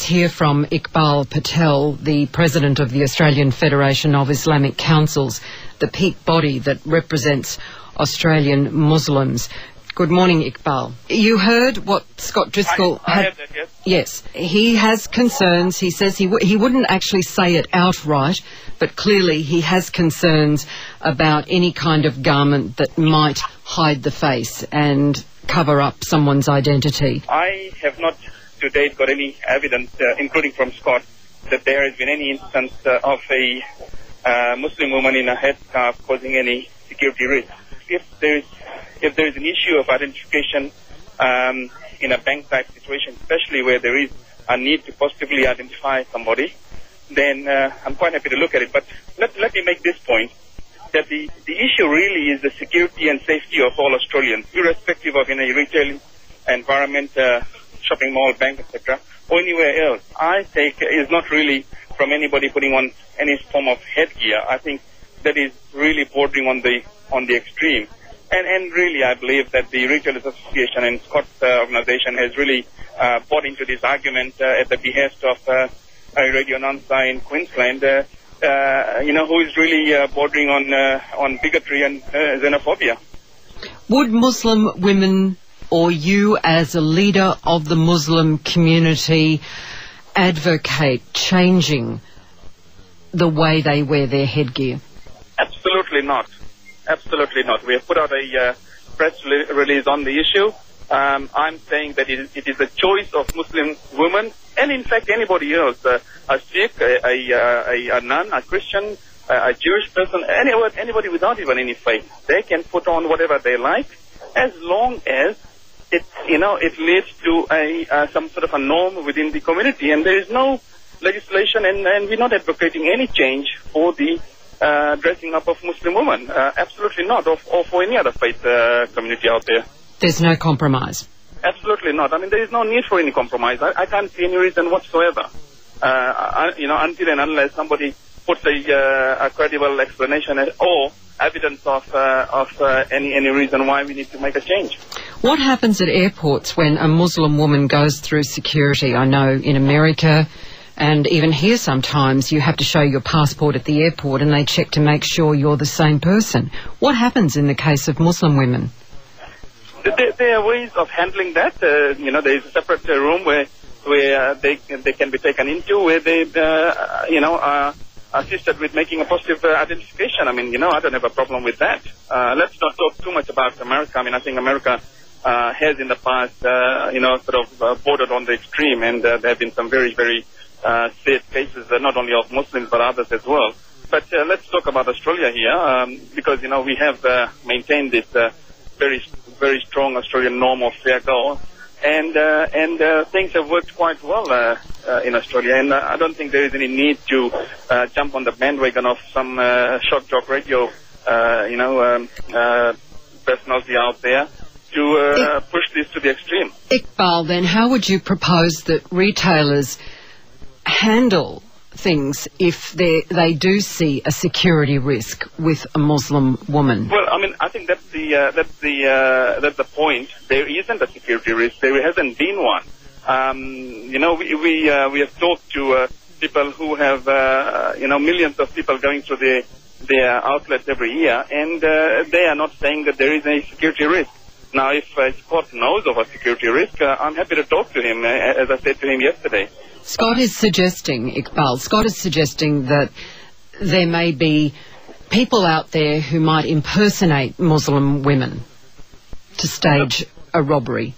Let's hear from Ikebal Patel, the President of the Australian Federation of Islamic Councils, the peak body that represents Australian Muslims. Good morning, Ikebal. You heard what Scott Driscoll I heard that, yes. Yes, he has concerns. He says he wouldn't actually say it outright, but clearly he has concerns about any kind of garment that might hide the face and cover up someone's identity. I have not to date got any evidence, including from Scott, that there has been any instance of a Muslim woman in a headscarf causing any security risk. If there is an issue of identification in a bank-type situation, especially where there is a need to positively identify somebody, then I'm quite happy to look at it. But let me make this point, that the issue really is the security and safety of all Australians, irrespective of in a retail environment, shopping mall, bank, etc., or anywhere else. I take is not really from anybody putting on any form of headgear. I think that is really bordering on the extreme. And really, I believe that the Retailers Association and Scott's organization has really bought into this argument at the behest of a radio announcer in Queensland, who is really bordering on bigotry and xenophobia. Would Muslim women, or you as a leader of the Muslim community, advocate changing the way they wear their headgear? Absolutely not. Absolutely not. We have put out a press release on the issue. I'm saying that it is a choice of Muslim women, and in fact anybody else, a Sikh, a nun, a Christian, a Jewish person, anybody without even any faith. They can put on whatever they like, as long as it leads to some sort of a norm within the community. And there is no legislation, and we're not advocating any change for the dressing up of Muslim women. Absolutely not, or for any other faith community out there. There's no compromise? Absolutely not. I mean, there is no need for any compromise. I can't see any reason whatsoever. Until and unless somebody puts a credible explanation or evidence of any reason why we need to make a change. What happens at airports when a Muslim woman goes through security? I know in America and even here sometimes you have to show your passport at the airport and they check to make sure you're the same person. What happens in the case of Muslim women? There are ways of handling that. There is a separate room where they can be taken into, where they are assisted with making a positive identification. I mean, I don't have a problem with that. Let's not talk too much about America. I mean, I think America has in the past, bordered on the extreme, and there have been some very, very sad cases, not only of Muslims but others as well. But let's talk about Australia here, because we have maintained this very, very strong Australian norm of fair go, and things have worked quite well in Australia, and I don't think there is any need to jump on the bandwagon of some shock jock radio, personality out there to push this to the extreme. Ikebal, then, how would you propose that retailers handle things if they do see a security risk with a Muslim woman? Well, I mean, I think that's the point. There isn't a security risk. There hasn't been one. We have talked to people who have millions of people going through their outlets every year, and they are not saying that there is a security risk. Now, if Scott knows of a security risk, I'm happy to talk to him, as I said to him yesterday. Scott is suggesting, Ikebal, that there may be people out there who might impersonate Muslim women to stage a robbery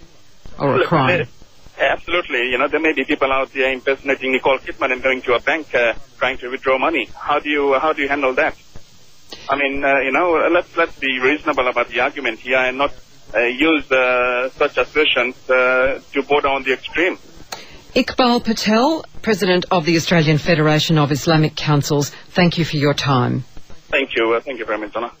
or a crime. Absolutely. There may be people out there impersonating Nicole Kidman and going to a bank trying to withdraw money. How do you handle that? I mean, let's be reasonable about the argument here and not use such assertions to border on the extreme. Ikebal Patel, President of the Australian Federation of Islamic Councils, thank you for your time. Thank you. Thank you very much, Donna.